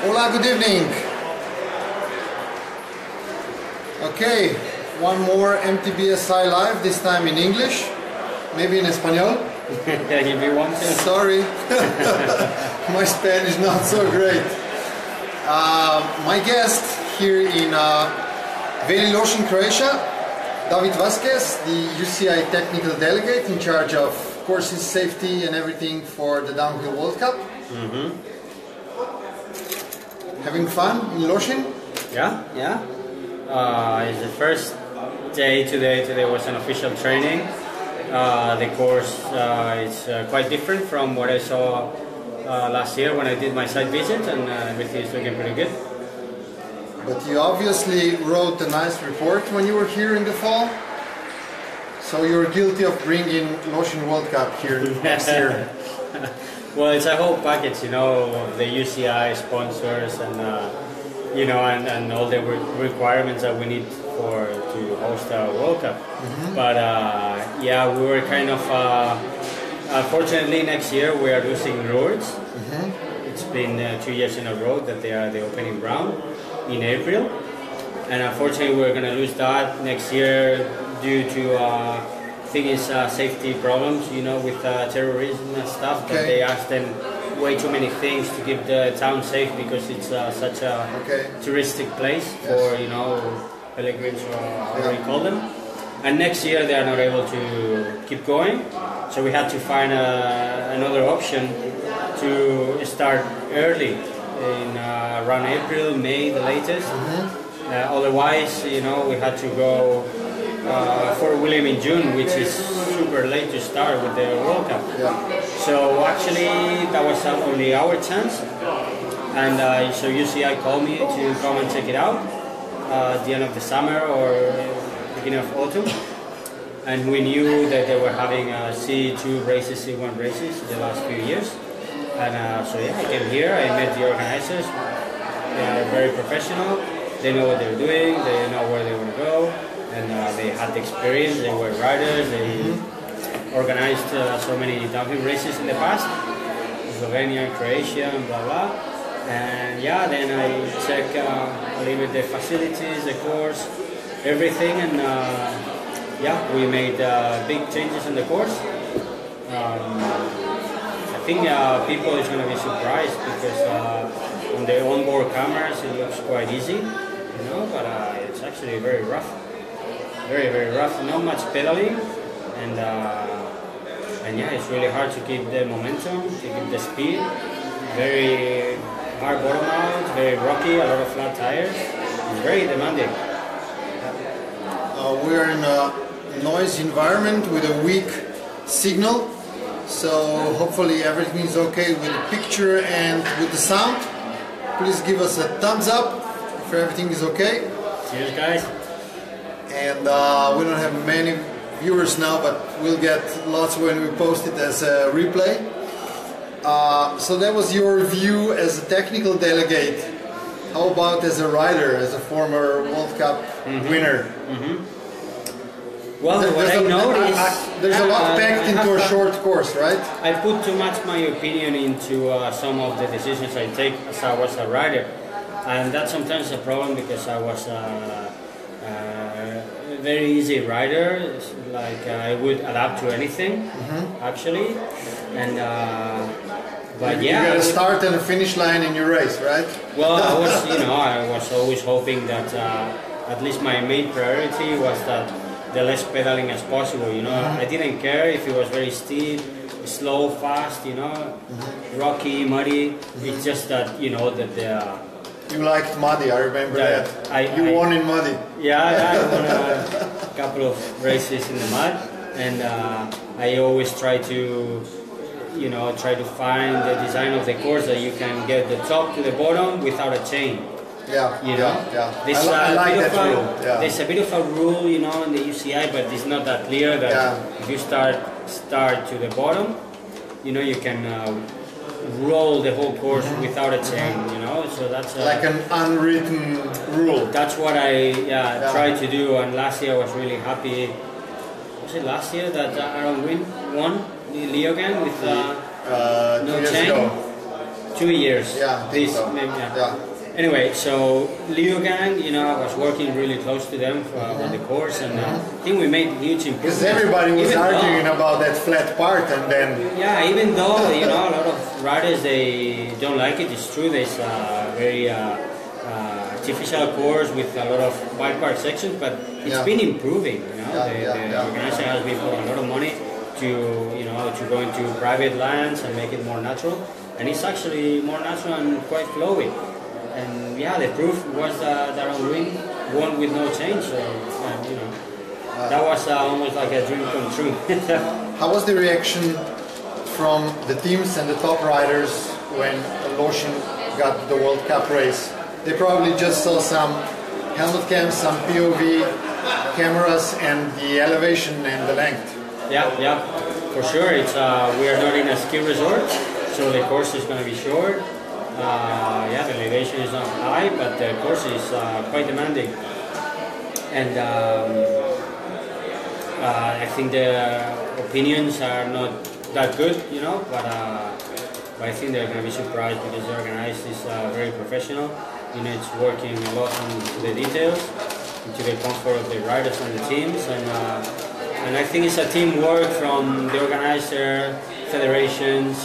Hola, good evening. Okay, one more mtb.si live, this time in English, maybe in Espanol. If you want to. Sorry, my Spanish not so great. My guest here in Veli Lošinj, Croatia, David Vazquez, the UCI technical delegate in charge of courses, safety and everything for the Downhill World Cup. Having fun in Lošinj? Yeah. It's the first day today. Today was an official training. The course is quite different from what I saw last year when I did my site visit, and everything is looking pretty good. But you obviously wrote a nice report when you were here in the fall. So you're guilty of bringing Lošinj World Cup here next year. Well, it's a whole package, you know, of the UCI sponsors and and all the requirements that we need to host a World Cup. But yeah, we were kind of fortunately next year we are losing roads. It's been 2 years in a row that they are the opening round in April, and unfortunately we're going to lose that next year due to safety problems, you know, with terrorism and stuff. Okay. That they ask them way too many things to keep the town safe because it's such a touristic place for, you know, pilgrims or however you call them. And next year they are not able to keep going, so we had to find another option to start early in around April, May, the latest. Otherwise, you know, we had to go Fort William in June, which is super late to start with the World Cup. So actually that was only our chance, and so UCI called me to come and check it out at the end of the summer or beginning of autumn, and we knew that they were having C2 races, C1 races the last few years, and so yeah, I came here, I met the organizers. They are very professional, they know what they're doing, they know where they want to go. And they had the experience, they were riders, they organized so many downhill races in the past, Slovenia, Croatia, and blah blah. And yeah, then I checked a little bit the facilities, the course, everything, and yeah, we made big changes in the course. I think people is going to be surprised because on the onboard cameras it looks quite easy, you know, but it's actually very rough. Very, very rough, not much pedaling, and yeah, it's really hard to keep the momentum, to keep the speed. Very hard bottom out, very rocky, a lot of flat tires. It's very demanding. We're in a noisy environment with a weak signal, so hopefully everything is okay with the picture and with the sound. Please give us a thumbs up if everything is okay. Cheers, guys. And we don't have many viewers now, but we'll get lots when we post it as a replay. So that was your view as a technical delegate. How about as a rider, as a former World Cup winner? Well, what I noticed... there's a lot packed into a short course, right? I put too much my opinion into some of the decisions I take as I was a rider. And that's sometimes a problem because I was very easy rider, like I would adapt to anything, actually, and but yeah, you got a start and a finish line in your race, right? Well, I was always hoping that at least my main priority was that the less pedaling as possible. You know, I didn't care if it was very steep, slow, fast. You know, rocky, muddy. It's just that that you liked muddy, I remember that. You won in muddy. Yeah, I won a couple of races in the mud, and I always try to find the design of the course that you can get the top to the bottom without a chain. Yeah, There's I like that rule. Yeah. There's a bit of a rule, you know, in the UCI, but it's not that clear that if you start to the bottom, you know, you can roll the whole course without a chain, you know, so that's like an unwritten rule. That's what I tried to do, and last year I was really happy. Was it last year that Aaron won Leogan with no chain? 2 years. Yeah, this, so. Maybe, yeah. Anyway, so Leo Gang, you know, I was working really close to them on the course, and I think we made huge improvements. Because everybody was arguing about that flat part, and then... Yeah, even though, you know, a lot of riders, they don't like it, it's true, there's a very artificial course with a lot of bike park sections, but it's been improving, you know, the organizer has been putting a lot of money to, you know, to go into private lands and make it more natural, and it's actually more natural and quite flowy. And yeah, the proof was that on wing won with no change, so you know, that was almost like a dream come true. How was the reaction from the teams and the top riders when Lošinj got the World Cup race? They probably just saw some helmet cams, some POV cameras, and the elevation and the length. Yeah, for sure. It's we are not in a ski resort, so the course is going to be short. Yeah, the elevation is not high, but the course is quite demanding. And I think the opinions are not that good, you know, but I think they're going to be surprised because the organizer is very professional. You know, it's working a lot on the details, into the comfort of the riders and the teams, and I think it's a teamwork from the organizer, federations,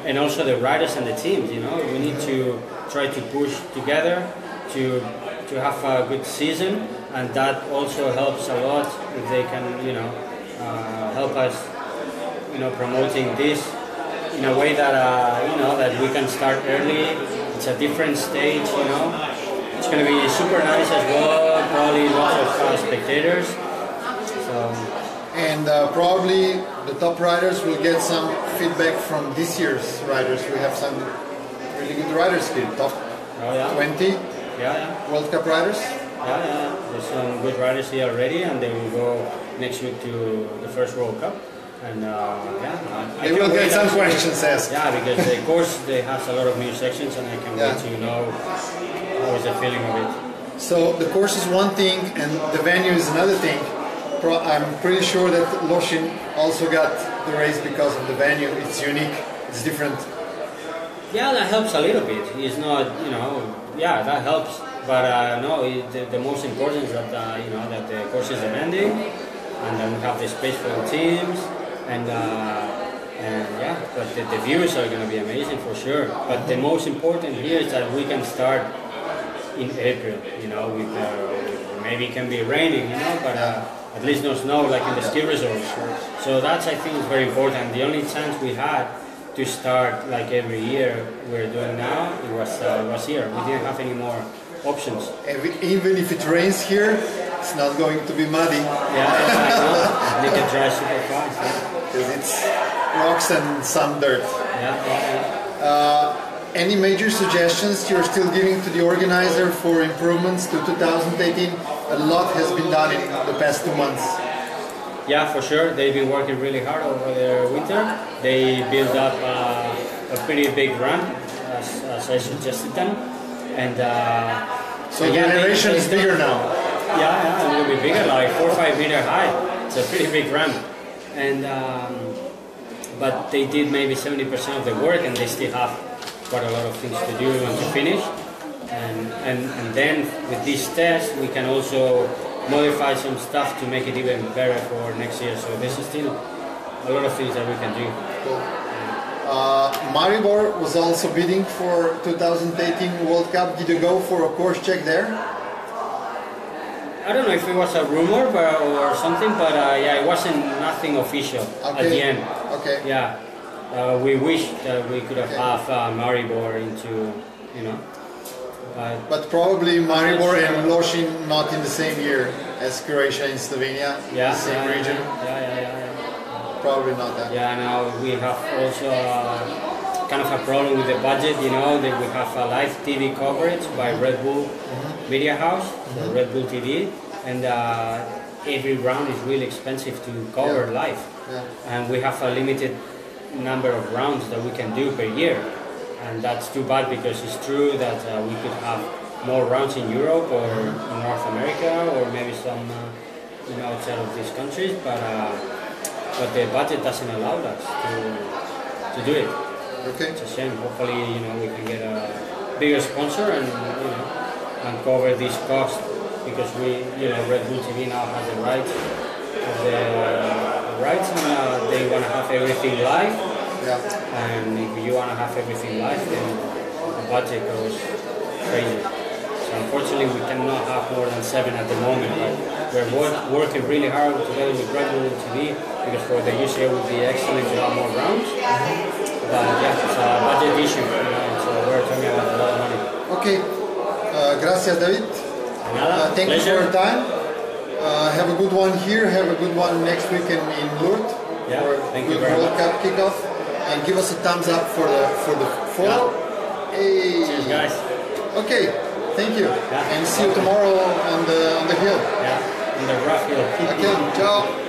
and also the riders and the teams. You know, we need to try to push together to have a good season, and that also helps a lot if they can, you know, help us, you know, promoting this in a way that you know, that we can start early. It's a different stage, you know. It's going to be super nice as well. Probably lots of spectators. So. And probably the top riders will get some feedback from this year's riders. We have some really good riders here, top 20 World Cup riders. Yeah, there's some good riders here already, and they will go next week to the first World Cup. And they will get some questions asked. Yeah, because the course has a lot of new sections, and I can wait to know how is the feeling of it. So the course is one thing, and the venue is another thing. I'm pretty sure that Lošinj also got the race because of the venue. It's unique, it's different. Yeah, that helps a little bit. It's not, you know, yeah, that helps. But no, the most important is that you know, that the course is demanding, and then we have the space for the teams, and yeah, but the views are going to be amazing for sure. But the most important here is that we can start in April. You know, with maybe it can be raining, you know, but. At least no snow like in the ski resorts. So that's, I think, is very important. The only chance we had to start like every year we're doing now, it was here. We didn't have any more options. Even if it rains here, it's not going to be muddy. Yeah, I know. They can dry super fast. Because it's rocks and some dirt. Yeah. Any major suggestions you're still giving to the organizer for improvements to 2018? A lot has been done in the past 2 months. Yeah, for sure. They've been working really hard over the winter. They built up a pretty big ramp, as I suggested them. And so the elevation is bigger now. Yeah, a little bit bigger, like 4 or 5 meter high. It's a pretty big ramp. And but they did maybe 70% of the work, and they still have quite a lot of things to do and to finish. And then with this test we can also modify some stuff to make it even better for next year. So this is still a lot of things that we can do. Cool. Maribor was also bidding for 2018 World Cup. Did you go for a course check there? I don't know if it was a rumor or something, but yeah, it wasn't nothing official at the end. Okay. Yeah. We wish that we could have Maribor into, you know. But probably Maribor and Lošinj not in the same year as Croatia and Slovenia, the same region. Yeah. Probably not that. Yeah, now we have also kind of a problem with the budget, you know, that we have a live TV coverage by Red Bull Media House, so Red Bull TV, and every round is really expensive to cover live. Yeah. And we have a limited number of rounds that we can do per year. And that's too bad because it's true that we could have more rounds in Europe or in North America or maybe some you know, outside of these countries, but the budget doesn't allow us to do it. Okay. It's a shame. Hopefully, you know, we can get a bigger sponsor and and cover this cost, because we, you know, Red Bull TV now has the rights, and they want to have everything live. Yeah. And if you want to have everything live, then the budget goes crazy. So unfortunately, we cannot have more than 7 at the moment. But we're working really hard together with Red Bull TV, because for the UCI it would be excellent to have more rounds. But yeah, it's a budget issue, you know, so we're talking about a lot of money. Okay. Gracias, David. Thank you for your time. Have a good one here. Have a good one next weekend in Lourdes. Yeah, for thank you very World much. Cup kickoff. And give us a thumbs up for the follow. Yeah. Hey. Cheers, guys. Okay. Thank you. Yeah. And see you tomorrow on the hill. Yeah, on the rough hill. Okay. Ciao.